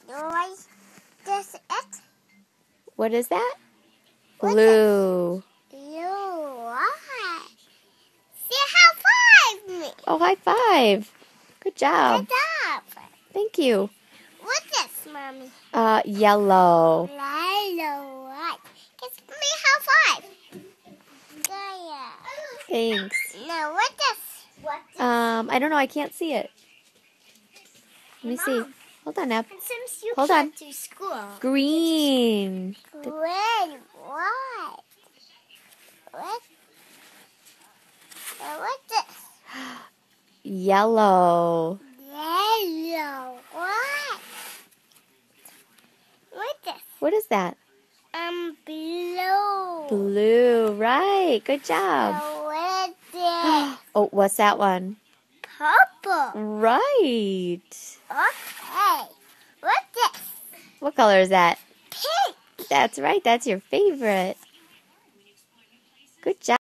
Why does it? What is that? What's Blue. You why? See how 5 me. Oh, high five. Good job. Good job. Thank you. What's this, Mommy? Yellow. Yellow. What? Give me how 5. There. Thanks. Now what's this? What's this? I don't know. I can't see it. Let me see. Hold on now. Since you Hold can't on. do school. Green. Green. What? What? What's this? Yellow. Yellow. What? What's this? What is that? Blue. Blue. Right. Good job. What's this? Oh, what's that one? Purple. Right. Okay. What's this? What color is that? Pink. That's right. That's your favorite. Good job.